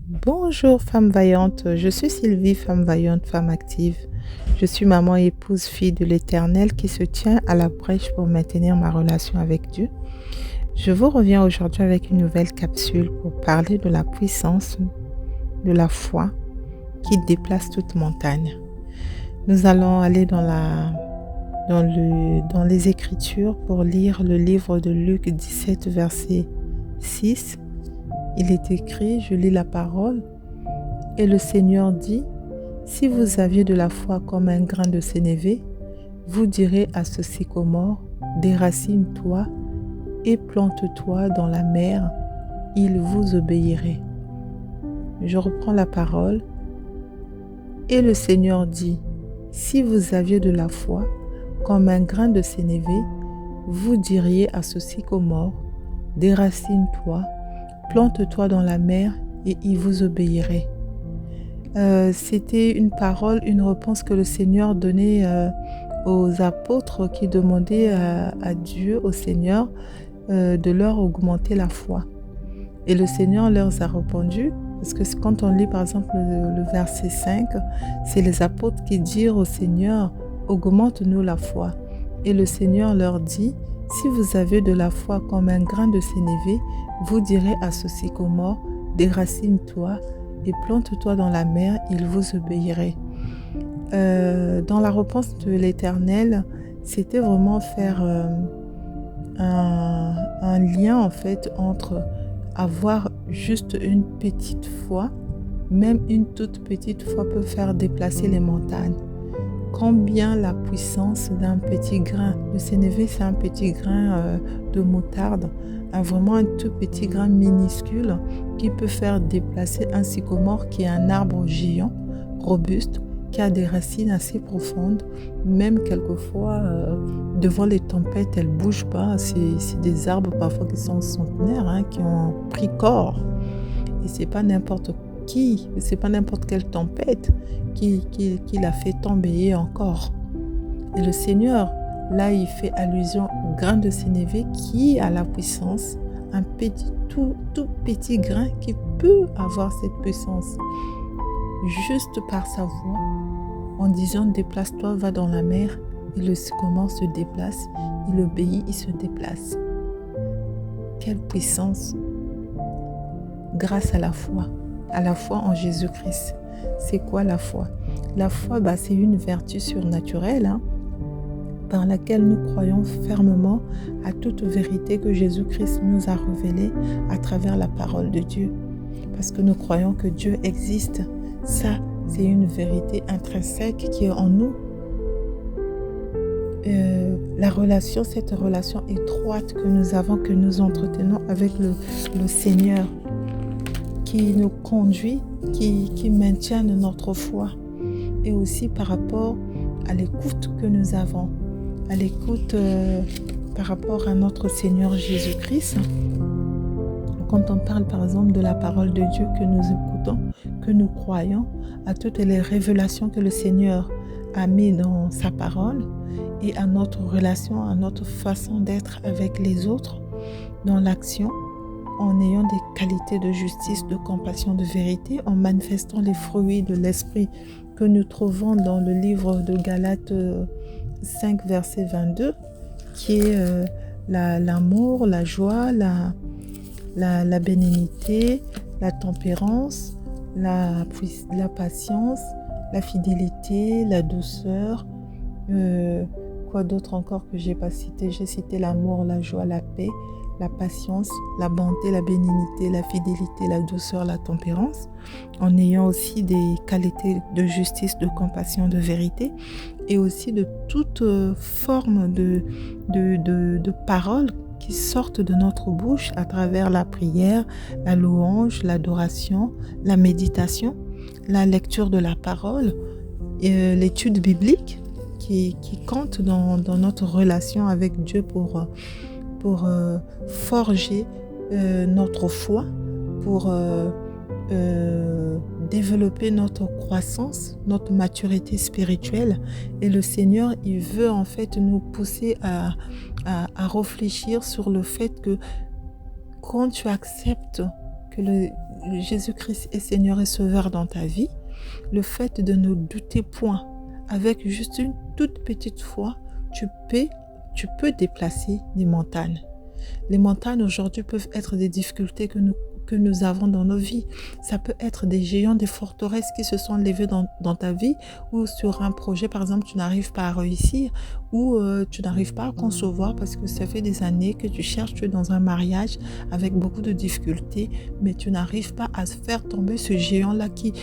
Bonjour femme vaillante, je suis Sylvie, femme vaillante, femme active. Je suis maman et épouse, fille de l'Éternel qui se tient à la brèche pour maintenir ma relation avec Dieu. Je vous reviens aujourd'hui avec une nouvelle capsule pour parler de la puissance de la foi qui déplace toute montagne. Nous allons aller dans les Écritures pour lire le livre de Luc 17, verset 6. Il est écrit, je lis la parole, et le Seigneur dit, si vous aviez de la foi comme un grain de sénévé, vous direz à ce sycomore, déracine-toi et plante-toi dans la mer, il vous obéirait. Je reprends la parole. Et le Seigneur dit, si vous aviez de la foi comme un grain de sénévé, vous diriez à ce sycomore, déracine-toi, plante-toi dans la mer et il vous obéirait. C'était une parole, une réponse que le Seigneur donnait aux apôtres qui demandaient à Dieu, au Seigneur, de leur augmenter la foi. Et le Seigneur leur a répondu, parce que quand on lit par exemple le verset 5, c'est les apôtres qui dirent au Seigneur, augmente-nous la foi. Et le Seigneur leur dit, si vous avez de la foi comme un grain de sénévé, vous direz à ce sycomore, déracine-toi et plante-toi dans la mer, il vous obéirait. Dans la réponse de l'Éternel, c'était vraiment faire un lien en fait entre avoir juste une petite foi, même une toute petite foi peut faire déplacer les montagnes. Combien la puissance d'un petit grain, le sénévé c'est un petit grain de moutarde, vraiment un tout petit grain minuscule qui peut faire déplacer un sycomore qui est un arbre géant, robuste, qui a des racines assez profondes, même quelquefois devant les tempêtes, elles ne bougent pas. C'est des arbres parfois qui sont centenaires, qui ont pris corps. Et c'est pas n'importe qui, c'est pas n'importe quelle tempête qui l'a fait tomber encore. Et le Seigneur, là, il fait allusion au grain de sénévé qui a la puissance, un petit, tout petit grain qui peut avoir cette puissance juste par sa voix, en disant déplace-toi, va dans la mer, et le sycomore se déplace, il obéit, il se déplace. Quelle puissance! Grâce à la foi en Jésus-Christ. C'est quoi la foi? La foi, c'est une vertu surnaturelle par laquelle nous croyons fermement à toute vérité que Jésus-Christ nous a révélée à travers la parole de Dieu. Parce que nous croyons que Dieu existe. Ça, c'est une vérité intrinsèque qui est en nous. Cette relation étroite que nous avons, que nous entretenons avec le Seigneur, qui nous conduit, qui maintient notre foi. Et aussi par rapport à l'écoute que nous avons, à l'écoute par rapport à notre Seigneur Jésus-Christ. Quand on parle par exemple de la parole de Dieu que nous écoutons, que nous croyons, à toutes les révélations que le Seigneur a mis dans sa parole et à notre relation, à notre façon d'être avec les autres, dans l'action, en ayant des qualités de justice, de compassion, de vérité, en manifestant les fruits de l'esprit que nous trouvons dans le livre de Galates 5, verset 22, qui est l'amour, la joie, la bénignité, la tempérance, la patience, la fidélité, la douceur. Quoi d'autre encore que j'ai pas cité? J'ai cité l'amour, la joie, la paix, la patience, la bonté, la bénignité, la fidélité, la douceur, la tempérance, en ayant aussi des qualités de justice, de compassion, de vérité, et aussi de toute forme de paroles qui sortent de notre bouche à travers la prière, la louange, l'adoration, la méditation, la lecture de la parole, l'étude biblique qui compte dans notre relation avec Dieu pour forger notre foi, pour développer notre croissance, notre maturité spirituelle. Et le Seigneur, il veut en fait nous pousser à réfléchir sur le fait que quand tu acceptes que Jésus-Christ est Seigneur et Sauveur dans ta vie, le fait de ne douter point, avec juste une toute petite foi, tu peux déplacer des montagnes. Les montagnes aujourd'hui peuvent être des difficultés que nous avons dans nos vies. Ça peut être des géants, des forteresses qui se sont levées dans ta vie, ou sur un projet, par exemple, tu n'arrives pas à réussir, ou tu n'arrives pas à concevoir parce que ça fait des années que tu cherches, tu es dans un mariage avec beaucoup de difficultés, mais tu n'arrives pas à faire tomber ce géant-là qui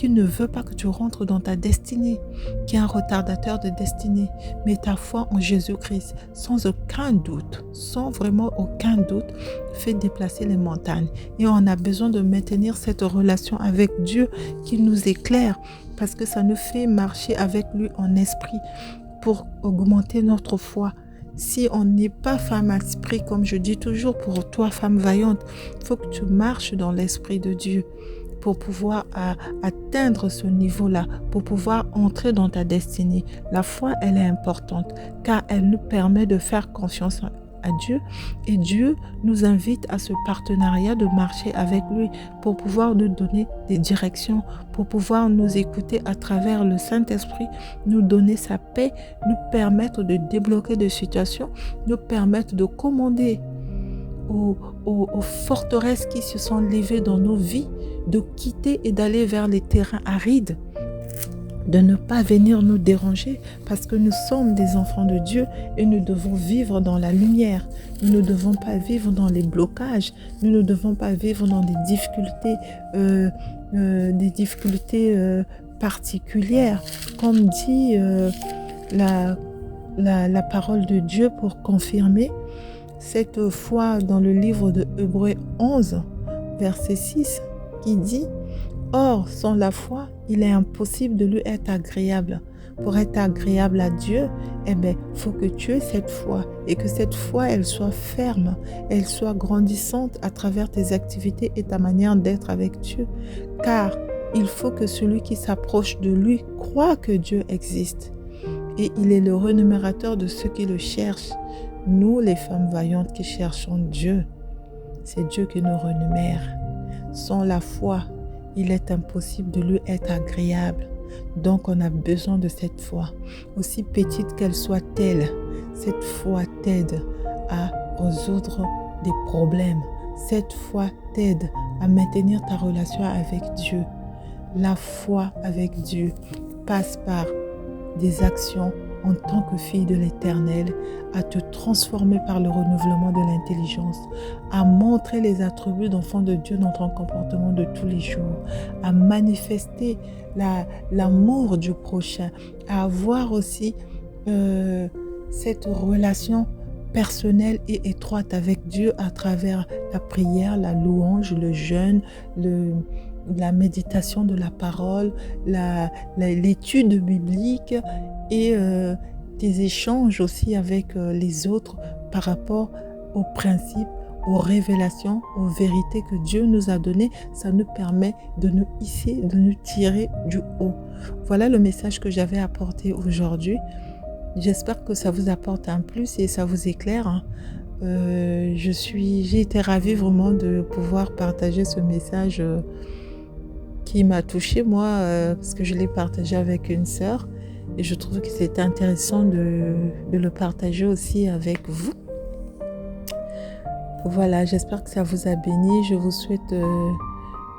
ne veut pas que tu rentres dans ta destinée, qui est un retardateur de destinée. Mais ta foi en Jésus-Christ, sans aucun doute, sans vraiment aucun doute, fait déplacer les montagnes. Et on a besoin de maintenir cette relation avec Dieu qui nous éclaire, parce que ça nous fait marcher avec lui en esprit pour augmenter notre foi. Si on n'est pas femme à esprit, comme je dis toujours, pour toi, femme vaillante, il faut que tu marches dans l'esprit de Dieu pour pouvoir atteindre ce niveau-là, pour pouvoir entrer dans ta destinée. La foi, elle est importante, car elle nous permet de faire confiance à Dieu, et Dieu nous invite à ce partenariat de marcher avec lui pour pouvoir nous donner des directions, pour pouvoir nous écouter à travers le Saint-Esprit, nous donner sa paix, nous permettre de débloquer des situations, nous permettre de commander aux forteresses qui se sont levées dans nos vies, de quitter et d'aller vers les terrains arides, de ne pas venir nous déranger, parce que nous sommes des enfants de Dieu et nous devons vivre dans la lumière. Nous ne devons pas vivre dans les blocages, nous ne devons pas vivre dans des difficultés particulières, comme dit la parole de Dieu pour confirmer cette foi dans le livre de Hébreux 11, verset 6, qui dit « Or, sans la foi, il est impossible de lui être agréable. Pour être agréable à Dieu, il faut que tu aies cette foi et que cette foi, elle soit ferme, elle soit grandissante à travers tes activités et ta manière d'être avec Dieu. Car il faut que celui qui s'approche de lui croit que Dieu existe. Et il est le rémunérateur de ceux qui le cherchent. » Nous, les femmes vaillantes qui cherchons Dieu, c'est Dieu qui nous rémunère. Sans la foi, il est impossible de lui être agréable. Donc, on a besoin de cette foi. Aussi petite qu'elle soit-elle, cette foi t'aide à résoudre des problèmes. Cette foi t'aide à maintenir ta relation avec Dieu. La foi avec Dieu passe par des actions en tant que fille de l'Éternel, à te transformer par le renouvellement de l'intelligence, à montrer les attributs d'enfant de Dieu dans ton comportement de tous les jours, à manifester l'amour du prochain, à avoir aussi cette relation personnelle et étroite avec Dieu à travers la prière, la louange, le jeûne, la méditation de la parole, l'étude biblique et des échanges aussi avec les autres par rapport aux principes, aux révélations, aux vérités que Dieu nous a données. Ça nous permet de nous hisser, de nous tirer du haut. Voilà le message que j'avais apporté aujourd'hui. J'espère que ça vous apporte un plus et ça vous éclaire. J'ai été ravie vraiment de pouvoir partager ce message qui m'a touchée moi, parce que je l'ai partagé avec une sœur et je trouve que c'était intéressant de le partager aussi avec vous. Voilà, j'espère que ça vous a béni. Je vous souhaite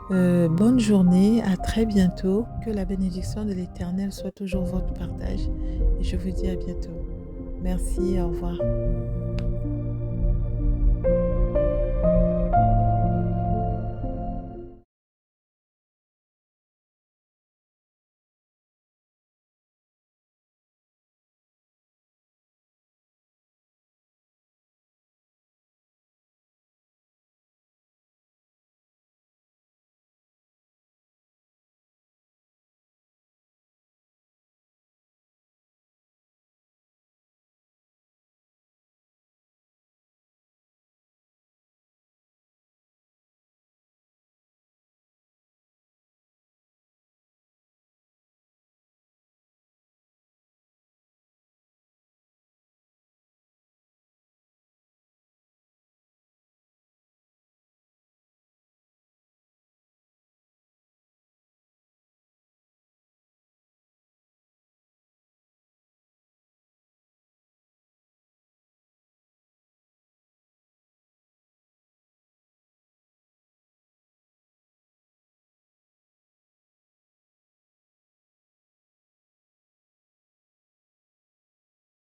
bonne journée, à très bientôt. Que la bénédiction de l'Éternel soit toujours votre partage et je vous dis à bientôt. Merci, au revoir.